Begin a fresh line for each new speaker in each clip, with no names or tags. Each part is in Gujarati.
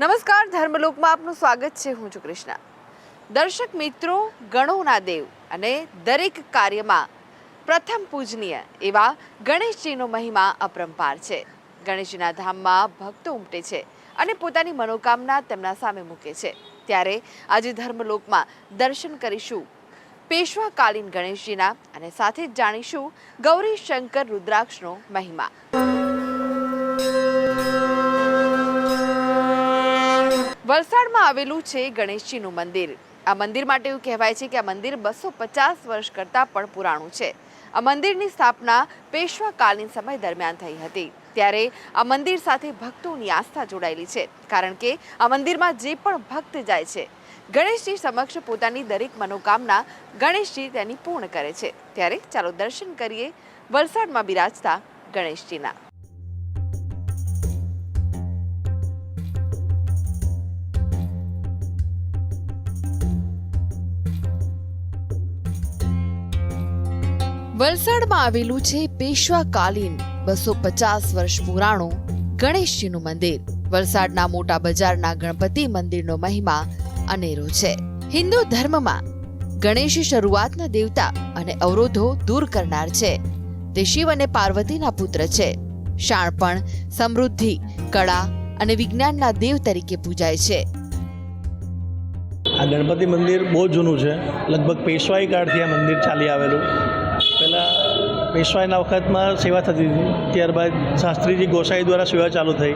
નમસ્કાર, ધર્મલોકમાં આપનું સ્વાગત છે. હું છું કૃષ્ણા. દર્શક મિત્રો, ગણોના દેવ અને દરેક કાર્યમાં પ્રથમ પૂજનીય એવા ગણેશજીનો મહિમા અપરંપાર છે. ગણેશજીના ધામમાં ભક્તો ઉમટે છે અને પોતાની મનોકામના તેમના સામે મૂકે છે. ત્યારે આજે ધર્મલોકમાં દર્શન કરીશું પેશવાકાલીન ગણેશજીના અને સાથે જ જાણીશું ગૌરી શંકર રુદ્રાક્ષનો મહિમા. વલસાડમાં આવેલું છે ગણેશજીનું મંદિર. આ મંદિર માટે એવું કહેવાય છે કે આ મંદિર 250 વર્ષ કરતાં પણ પુરાણું છે. આ મંદિરની સ્થાપના પેશવાકાલીન સમય દરમિયાન થઈ હતી. ત્યારે આ મંદિર સાથે ભક્તોની આસ્થા જોડાયેલી છે, કારણ કે આ મંદિરમાં જે પણ ભક્ત જાય છે ગણેશજી સમક્ષ પોતાની દરેક મનોકામના ગણેશજી તેની પૂર્ણ કરે છે. ત્યારે ચાલો દર્શન કરીએ વલસાડમાં બિરાજતા ગણેશજીના. વલસાડમાં આવેલું છે પેશવાકાલીન 250 વર્ષ પુરાણું ગણેશજીનું મંદિર. વલસાડના મોટા બજારના ગણપતિ મંદિરનો મહિમા અનેરો છે. હિન્દુ ધર્મમાં ગણેશ શરૂઆતના દેવતા અને અવરોધો દૂર કરનાર છે. તે શિવ અને પાર્વતીના પુત્ર છે. શાણપણ, સમૃદ્ધિ, કળા અને વિજ્ઞાનના દેવ તરીકે પૂજાય છે.
આ ગણપતિ મંદિર બહુ જૂનું છે. લગભગ પેશવાઈ કાળથી આ મંદિર ચાલી આવેલું. પહેલાં પેશવાઈના વખતમાં સેવા થતી હતી, ત્યારબાદ શાસ્ત્રીજી ગોસાઈ દ્વારા સેવા ચાલુ થઈ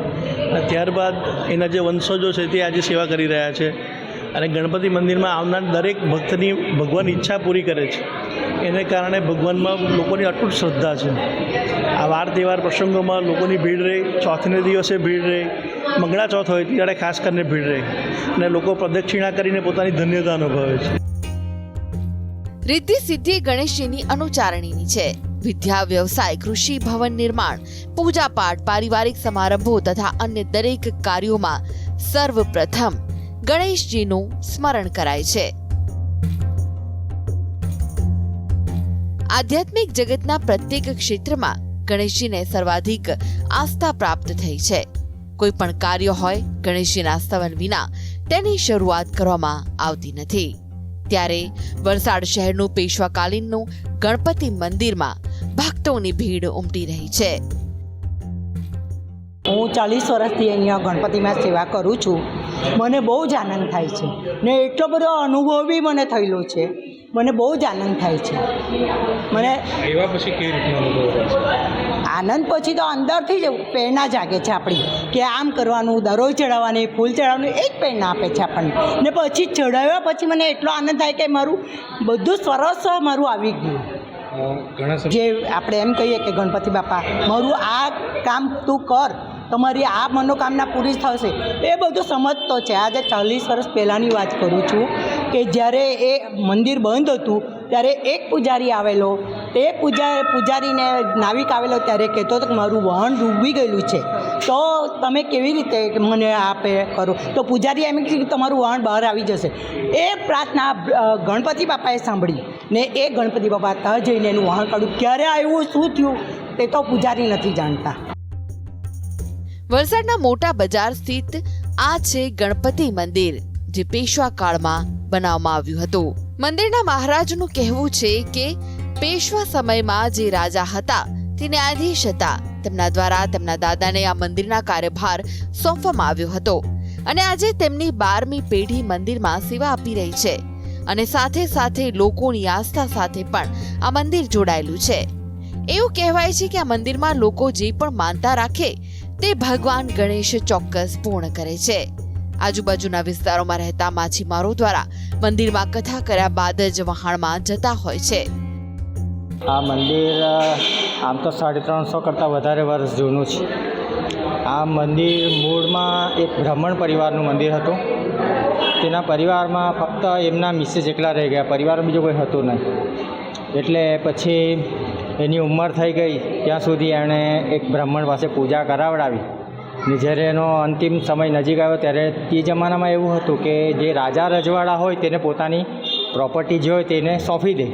અને ત્યારબાદ એના જે વંશજો છે તે આજે સેવા કરી રહ્યા છે. અને ગણપતિ મંદિરમાં આવનાર દરેક ભક્તની ભગવાન ઈચ્છા પૂરી કરે છે. એને કારણે ભગવાનમાં લોકોની અતૂટ શ્રદ્ધા છે. આ વાર તહેવાર પ્રસંગોમાં લોકોની ભીડ રહે, ચોથને દિવસે ભીડ રહે, મંગળા ચોથ હોય ત્યારે ખાસ કરીને ભીડ રહે અને લોકો પ્રદક્ષિણા કરીને પોતાની ધન્યતા અનુભવે છે.
રિદ્ધિ સિદ્ધિ ગણેશજીની અનુચારણીની છે. વિદ્યા, વ્યવસાય, કૃષિ, ભવન નિર્માણ, પૂજા પાઠ, પારિવારિક સમારંભો તથા અન્ય દરેક કાર્યોમાં સર્વપ્રથમ ગણેશજીનું સ્મરણ કરાય છે. આધ્યાત્મિક જગતના પ્રત્યેક ક્ષેત્રમાં ગણેશજીને સર્વાધિક આસ્થા પ્રાપ્ત થઈ છે. કોઈ પણ કાર્ય હોય, ગણેશજીના સ્તવન વિના તેની શરૂઆત કરવામાં આવતી નથી. ત્યારે વલસાડ શહેરનું પેશવાકાલીનનું ગણપતિ મંદિરમાં ભક્તોની ભીડ ઉમટી રહી છે.
હું 40 વર્ષથી અહીંયા ગણપતિમાં સેવા કરું છું. મને બહુ જ આનંદ થાય છે ને એટલો બધો અનુભવ બી મને થયેલો છે. મને બહુ જ આનંદ થાય છે. મને
એવા પછી કેવી રીતનો અનુભવ થાય છે?
આનંદ પછી તો અંદરથી જ પ્રેરણા જાગે છે આપણી, કે આમ કરવાનું, દરોજ ચડાવવાની, ફૂલ ચડાવવાનું, એ જ પ્રેરણા આપે છે આપણને. ને પછી ચડાવ્યા પછી મને એટલો આનંદ થાય કે મારું બધું સરસ મારું આવી ગયું. જે આપણે એમ કહીએ કે ગણપતિ બાપા મારું આ કામ તું કર, તમારી આ મનોકામના પૂરી થશે, એ બધું સમજતો છે. આજે 40 વર્ષ પહેલાંની વાત કરું છું કે જ્યારે એ મંદિર બંધ હતું ત્યારે એક પૂજારી આવેલો. તે પૂજારીને નાવિક આવેલો ત્યારે કહેતો હતો કે મારું વહન ડૂબી ગયેલું છે, તો તમે કેવી રીતે મને આપે કરો? તો પૂજારી એમ કીધું કે તમારું વહન બહાર આવી જશે. એ પ્રાર્થના ગણપતિ બાપાએ સાંભળી ને એ ગણપતિ બાપા ત્યાં જઈને એનું વહન કાઢ્યું. ક્યારે આવ્યું, શું થયું, તે તો પૂજારી નથી જાણતા.
વલસાડના મોટા બજાર સ્થિત આ છે ગણપતિ મંદિર, જે પેશવા કાળમાં બનાવવામાં આવ્યું હતું. મંદિરના મહારાજનું કહેવું છે કે પેશવા સમયમાં જે રાજા હતા તે ન્યાયાધીશ હતા. તેમના દ્વારા તેમના દાદાને આ મંદિરના કાર્યભાર સોંપવામાં આવ્યો હતો અને આજે તેમની 12મી પેઢી મંદિરમાં સેવા આપી રહી છે. અને સાથે સાથે લોકોની આસ્થા સાથે પણ આ મંદિર જોડાયેલું છે. એવું કહેવાય છે કે આ મંદિરમાં લોકો જે પણ માનતા રાખે તે ભગવાન ગણેશ ચોક્કસ પૂર્ણ કરે છે. આજુબાજુના વિસ્તારોમાં રહેતા માછીમારો દ્વારા મંદિરમાં કથા કર્યા બાદ જ વહાણમાં જતા હોય છે.
આ મંદિર આમ તો 350 કરતાં વધારે વર્ષ જૂનું છે. આ મંદિર મૂળમાં એક બ્રાહ્મણ પરિવારનું મંદિર હતું. તેના પરિવારમાં ફક્ત એમના મિસેસ એકલા રહી ગયા, પરિવારમાં બીજો કોઈ હતું નહીં. એટલે પછી એની ઉંમર થઈ ગઈ ત્યાં સુધી એણે એક બ્રાહ્મણ પાસે પૂજા કરાવડાવી. ને જ્યારે એનો અંતિમ સમય નજીક આવ્યો ત્યારે તે જમાનામાં એવું હતું કે જે રાજા રજવાડા હોય તેને પોતાની પ્રોપર્ટી જે હોય તેને સોંપી દે.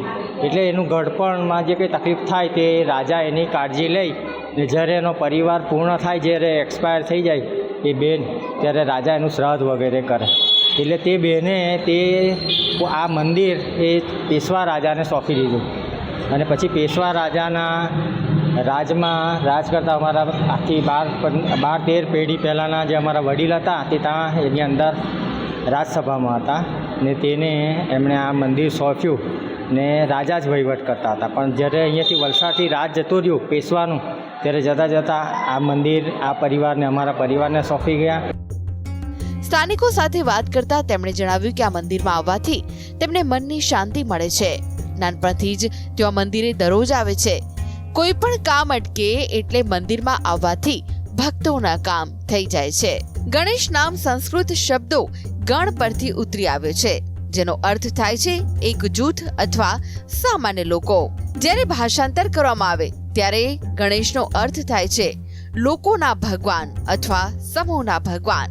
એટલે એનું ઘડપણમાં જે કંઈ તકલીફ થાય તે રાજા એની કાળજી લઈ ને જ્યારે એનો પરિવાર પૂર્ણ થાય, જ્યારે એક્સપાયર થઈ જાય એ બેન ત્યારે રાજા એનું શ્રાદ્ધ વગેરે કરે, એટલે તે બેને તે આ મંદિર એ પેશવા રાજાને સોંપી દીધું. અને પછી પેશવા રાજાના રાજમાં રાજ કરતા અમારા આખી 12-13 પેઢી પહેલાંના જે અમારા વડીલ હતા તે ત્યાં એની અંદર રાજસભામાં હતા ને તેને એમણે આ મંદિર સોંપ્યું ને રાજા જ વહીવટ કરતા હતા. પણ જ્યારે અહીંયાથી વલસાડથી રાજ જતું રહ્યું પેશવાનું, ત્યારે જતાં જતાં આ મંદિર આ પરિવારને, અમારા પરિવારને સોંપી ગયા.
સ્થાનિકો સાથે વાત કરતા તેમણે જણાવ્યું કે આ મંદિરમાં આવવાથી તેમને મનની શાંતિ મળે છે. નાનપણથી જ તેઓ આ મંદિરે દરરોજ આવે છે. કોઈ પણ કામ અટકે એટલે મંદિરમાં આવવાથી ભક્તોના કામ થઈ જાય છે. ગણેશ નામ સંસ્કૃત શબ્દો ગણ પરથી ઉતરી આવ્યો છે, જેનો અર્થ થાય છે એક જૂથ અથવા સામાન્ય લોકો. જ્યારે ભાષાંતર કરવામાં આવે ત્યારે ગણેશનો અર્થ થાય છે લોકોના ભગવાન અથવા સમૂહના ભગવાન.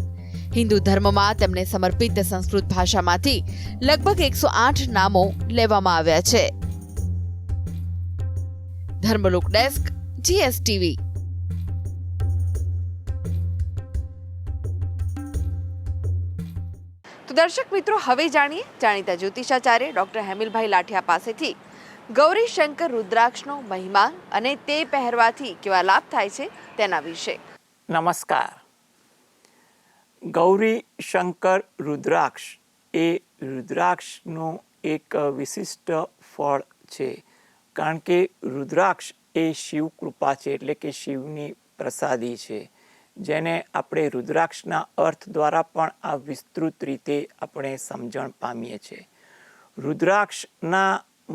હિન્દુ ધર્મમાં તેમને સમર્પિત સંસ્કૃત ભાષામાંથી લગભગ 108 નામો લેવામાં આવ્યા છે. Dharmalok desk, GSTV. તો દર્શક મિત્રો, હવે જાણીએ જાણીતા જ્યોતિષાચાર્ય ડોક્ટર હેમિલભાઈ લાઠિયા પાસેથી ગૌરી શંકર રુદ્રાક્ષનો મહિમા અને તે પહેરવાથી કેવા લાભ થાય છે તેના વિશે.
નમસ્કાર. ગૌરી શંકર રુદ્રાક્ષ એ રુદ્રાક્ષનું એક વિશિષ્ટ ફળ છે, કારણ કે રુદ્રાક્ષ એ શિવ કૃપા છે, એટલે કે શિવની પ્રસાદી છે, જેને આપણે રુદ્રાક્ષના અર્થ દ્વારા પણ આ વિસ્તૃત રીતે આપણે સમજણ પામીએ છીએ. રુદ્રાક્ષના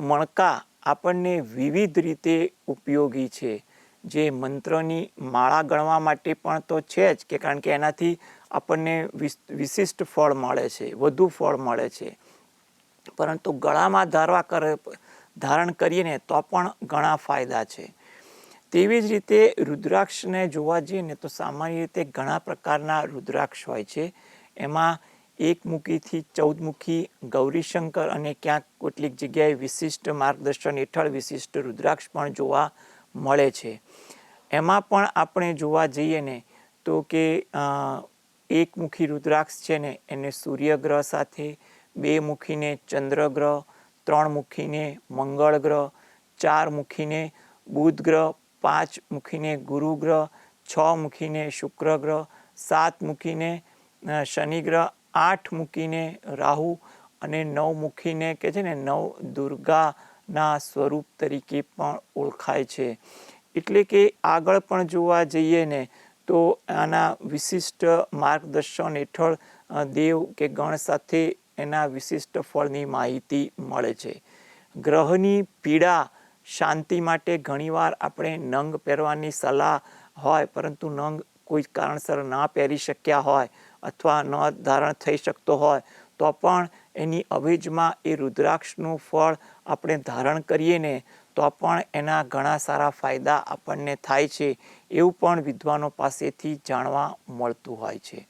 મણકા આપણને વિવિધ રીતે ઉપયોગી છે, જે મંત્રની માળા ગણવા માટે પણ તો છે જ, કે કારણ કે એનાથી આપણને વિશિષ્ટ ફળ મળે છે, વધુ ફળ મળે છે. પરંતુ ગળામાં ધારણ કરીએ ને તો પણ ઘણા ફાયદા છે. તેવી જ રીતે રુદ્રાક્ષને જોવા જઈએ ને તો સામાન્ય રીતે ઘણા પ્રકારના રુદ્રાક્ષ હોય છે. એમાં 1 મુખીથી 14 મુખી ગૌરીશંકર અને ક્યાંક કેટલીક જગ્યાએ વિશિષ્ટ માર્ગદર્શન હેઠળ વિશિષ્ટ રુદ્રાક્ષ પણ જોવા મળે છે. એમાં પણ આપણે જોવા જઈએ ને તો કે 1 મુખી રુદ્રાક્ષ છે ને એને સૂર્યગ્રહ સાથે, 2 મુખીને ચંદ્રગ્રહ, 3 મુખીને મંગળ ગ્રહ, 4 મુખીને બુધ ગ્રહ, 5 મુખીને ગુરુ ગ્રહ, 6 મુખીને શુક્ર ગ્રહ, 7 મુખીને શનિ ગ્રહ, 8 મુખીને રાહુ અને 9 મુખીને કે છે ને 9 દુર્ગાના સ્વરૂપ તરીકે પણ ઓળખાય છે. એટલે કે આગળ પણ જોવા જઈએ ને તો આના વિશિષ્ટ માર્ગદર્શન હેઠળ દેવ કે ગણ સાથે એના વિશિષ્ટ ફળની માહિતી મળે છે. ગ્રહની પીડા શાંતિ માટે ઘણીવાર આપણે નંગ પહેરવાની સલાહ હોય, પરંતુ નંગ કોઈ કારણસર ના પહેરી શક્યા હોય અથવા ન ધારણ થઈ શકતો હોય તો પણ એની અવેજમાં એ રુદ્રાક્ષનું ફળ આપણે ધારણ કરીએ ને તો પણ એના ઘણા સારા ફાયદા આપણને થાય છે, એવું પણ વિદ્વાનો પાસેથી જાણવા મળતું હોય છે.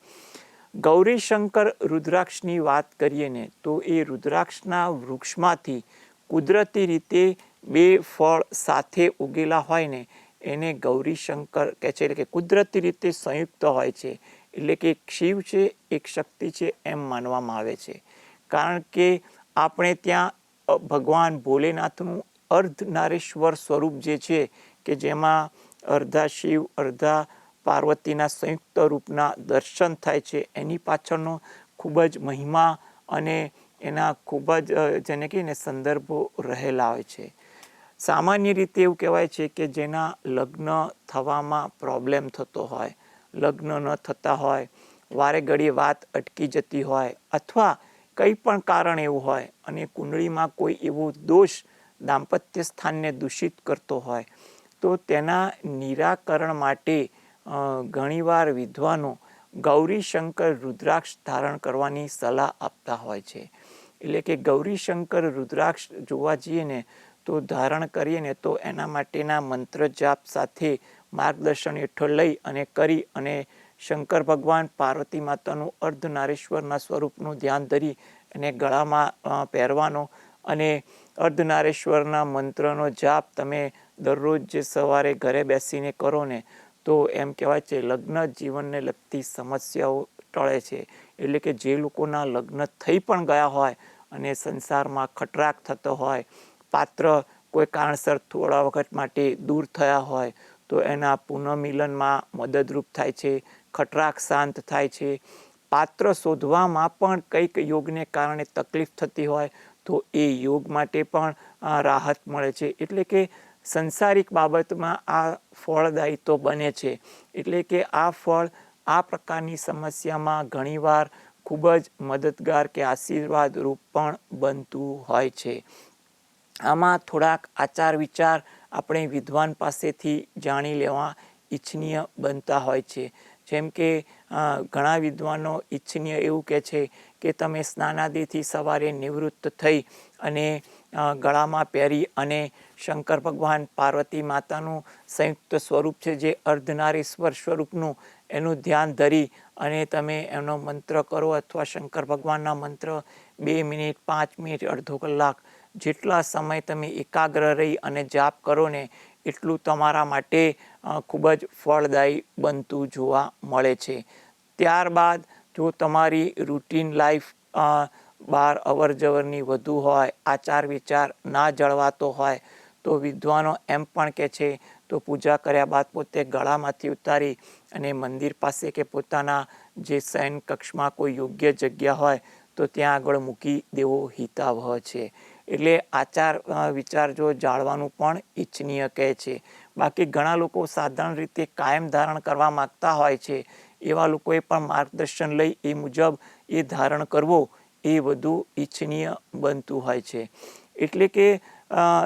ગૌરીશંકર રુદ્રાક્ષની વાત કરીએ ને તો એ રુદ્રાક્ષના વૃક્ષમાંથી કુદરતી રીતે 2 ફળ સાથે ઉગેલા હોય ને એને ગૌરીશંકર કહે છે, એટલે કે કુદરતી રીતે સંયુક્ત હોય છે. એટલે કે એક શિવ છે, એક શક્તિ છે એમ માનવામાં આવે છે. કારણ કે આપણે ત્યાં ભગવાન ભોલેનાથનું અર્ધનારેશ્વર સ્વરૂપ જે છે કે જેમાં અર્ધા શિવ અર્ધા પાર્વતીના સંયુક્ત રૂપના દર્શન થાય છે, એની પાછળનો ખૂબ જ મહિમા અને એના ખૂબ જ જેને કહીએ ને સંદર્ભો રહેલા હોય છે. સામાન્ય રીતે એવું કહેવાય છે કે જેના લગ્ન થવામાં પ્રોબ્લેમ થતો હોય, લગ્ન ન થતા હોય, વારે ઘડીએ વાત અટકી જતી હોય, અથવા કંઈ પણ કારણ એવું હોય અને કુંડળીમાં કોઈ એવો દોષ દાંપત્ય સ્થાનને દૂષિત કરતો હોય તો તેના નિરાકરણ માટે ઘણીવાર વિદ્વાનો ગૌરીશંકર રુદ્રાક્ષ ધારણ કરવાની સલાહ આપતા હોય છે. એટલે કે ગૌરીશંકર રુદ્રાક્ષ જોવા જઈએ ને તો ધારણ કરીએ ને તો એના માટેના મંત્ર જાપ સાથે માર્ગદર્શન હેઠળ લઈ અને કરી અને શંકર ભગવાન પાર્વતી માતાનું અર્ધનારેશ્વરના સ્વરૂપનું ધ્યાન ધરી અને ગળામાં પહેરવાનો અને અર્ધનારેશ્વરના મંત્રનો જાપ તમે દરરોજ જે સવારે ઘરે બેસીને કરો ને તો એમ કહેવાય છે લગ્ન જીવનને લગતી સમસ્યાઓ ટળે છે. એટલે કે જે લોકોના લગ્ન થઈ પણ ગયા હોય અને સંસારમાં ખટરાક થતો હોય, પાત્ર કોઈ કારણસર થોડા વખત માટે દૂર થયા હોય તો એના પુનઃમિલનમાં મદદરૂપ થાય છે, ખટરાક શાંત થાય છે. પાત્ર શોધવામાં પણ કંઈક યોગને કારણે તકલીફ થતી હોય તો એ યોગ માટે પણ રાહત મળે છે. એટલે કે સંસારિક બાબતમાં આ ફળદાયી તો બને છે. એટલે કે આ ફળ આ પ્રકારની સમસ્યામાં ઘણીવાર ખૂબ જ મદદગાર કે આશીર્વાદ રૂપ પણ બનતું હોય છે. આમાં થોડાક આચાર વિચાર આપણે વિદ્વાન પાસેથી જાણી લેવા ઈચ્છનીય બનતા હોય છે. જેમ કે ઘણા વિદ્વાનો ઈચ્છનીય એવું કહે છે કે તમે સ્નાનાદિથી સવારે નિવૃત્ત થઈ અને ગળામાં પહેરી અને શંકર ભગવાન પાર્વતી માતાનું સંયુક્ત સ્વરૂપ છે જે અર્ધનારીશ્વર સ્વરૂપનું, એનું ધ્યાન ધરી અને તમે એનો મંત્ર કરો અથવા શંકર ભગવાનના મંત્ર 2 મિનિટ, 5 મિનિટ, અડધો કલાક જેટલા સમય તમે એકાગ્ર રહી અને જાપ કરો ને એટલું તમારા માટે ખૂબ જ ફળદાયી બનતું જોવા મળે છે. ત્યારબાદ જો તમારી રૂટીન લાઈફ બહાર અવર જવરની વધુ હોય, આચાર વિચાર ના જળવાતો હોય તો વિદ્વાનો એમ પણ કહે છે તો પૂજા કર્યા બાદ પોતે ગળામાંથી ઉતારી અને મંદિર પાસે કે પોતાના જે શયન કક્ષમાં કોઈ યોગ્ય જગ્યા હોય તો ત્યાં આગળ મૂકી દેવો હિતાવહ છે. એટલે આચાર વિચાર જો જાળવાનું પણ ઈચ્છનીય કહે છે. બાકી ઘણા લોકો સાધારણ રીતે કાયમ ધારણ કરવા માગતા હોય છે, એવા લોકોએ પણ માર્ગદર્શન લઈ એ મુજબ એ ધારણ કરવો એ વધુ ઈચ્છનીય બનતું હોય છે. એટલે કે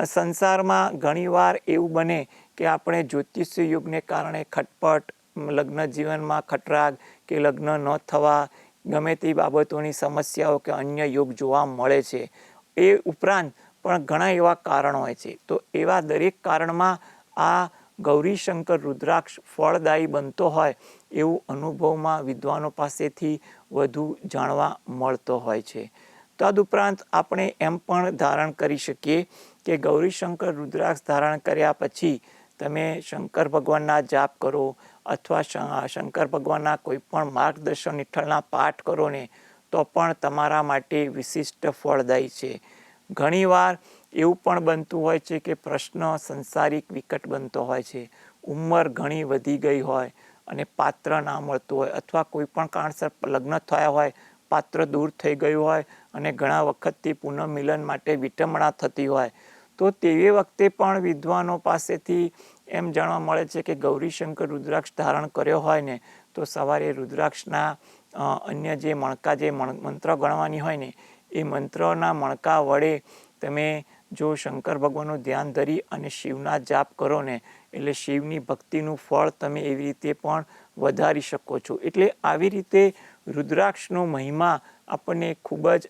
સંસારમાં ઘણીવાર એવું બને કે આપણે જ્યોતિષ યોગને કારણે ખટપટ, લગ્ન જીવનમાં ખટરાગ કે લગ્ન ન થવા, ગમે તે બાબતોની સમસ્યાઓ કે અન્ય યોગ જોવા મળે છે. એ ઉપરાંત પણ ઘણા એવા કારણો હોય છે. તો એવા દરેક કારણમાં આ ગૌરીશંકર રુદ્રાક્ષ ફળદાયી બનતો હોય એવું અનુભવમાં વિદ્વાનો પાસેથી વધુ જાણવા મળતો હોય છે. તદુપરાંત આપણે એમ પણ ધારણ કરી શકીએ કે ગૌરીશંકર રુદ્રાક્ષ ધારણ કર્યા પછી તમે શંકર ભગવાનના જાપ કરો અથવા શંકર ભગવાનના કોઈ પણ માર્ગદર્શન હેઠળના પાઠ કરો ને તો પણ તમારા માટે વિશિષ્ટ ફળદાયી છે. ઘણીવાર એવું પણ બનતું હોય છે કે પ્રશ્ન સંસારિક વિકટ બનતો હોય છે, ઉંમર ઘણી વધી ગઈ હોય અને પાત્ર ના મળતું હોય અથવા કોઈ પણ કારણસર લગ્ન થયા હોય, પાત્ર દૂર થઈ ગયું હોય અને ઘણા વખતથી પુનઃમિલન માટે વિટંબણા થતી હોય તો તેવી વખતે પણ વિદ્વાનો પાસેથી એમ જાણવા મળે છે કે ગૌરીશંકર રુદ્રાક્ષ ધારણ કર્યો હોય ને તો સવારે રુદ્રાક્ષના અન્ય જે મણકા જે મંત્ર ગણવાની હોય ને એ મંત્રના મણકા વડે તમે જો શંકર ભગવાનનું ધ્યાન ધરી અને શિવના જાપ કરો ને એટલે શિવની ભક્તિનું ફળ તમે એવી રીતે પણ વધારી શકો છો. એટલે આવી રીતે રુદ્રાક્ષનો મહિમા આપણને ખૂબ જ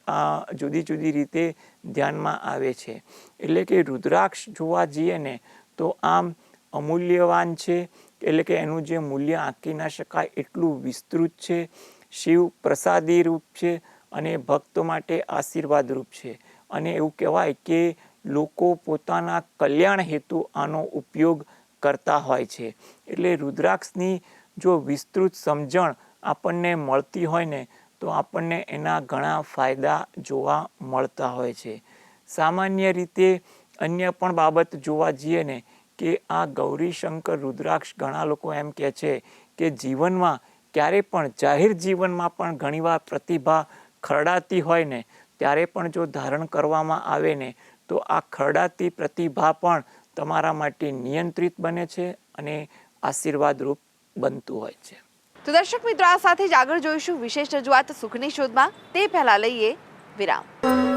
જુદી જુદી રીતે ધ્યાનમાં આવે છે. એટલે કે રુદ્રાક્ષ જોવા જઈએ ને તો આમ અમૂલ્યવાન છે. એટલે કે એનું જે મૂલ્ય આંકી ના શકાય એટલું વિસ્તૃત છે. શિવ પ્રસાદી રૂપ છે અને ભક્તો માટે આશીર્વાદ રૂપ છે. અને એવું કહેવાય કે લોકો પોતાના કલ્યાણ હેતુ આનો ઉપયોગ કરતા હોય છે. એટલે રુદ્રાક્ષની જો વિસ્તૃત સમજણ આપણને મળતી હોય ને તો આપણને એના ઘણા ફાયદા જોવા મળતા હોય છે. સામાન્ય રીતે અન્ય પણ બાબત જોવા જઈએ ને કે આ ગૌરીશંકર રુદ્રાક્ષ ઘણા લોકો એમ કહે છે કે જીવનમાં ક્યારે પણ જાહેર જીવનમાં પણ ઘણીવાર પ્રતિભા ખરડાતી હોય ને ત્યારે પણ જો ધારણ કરવામાં આવે ને તો આ ખરડાતી પ્રતિભા પણ તમારા માટે નિયંત્રિત બને છે અને આશીર્વાદરૂપ બનતું હોય છે.
તો દર્શક મિત્રો, આ સાથે જ આગળ જોઈશું વિશેષ રજૂઆત સુખની શોધમાં. તે પહેલા લઈએ વિરામ.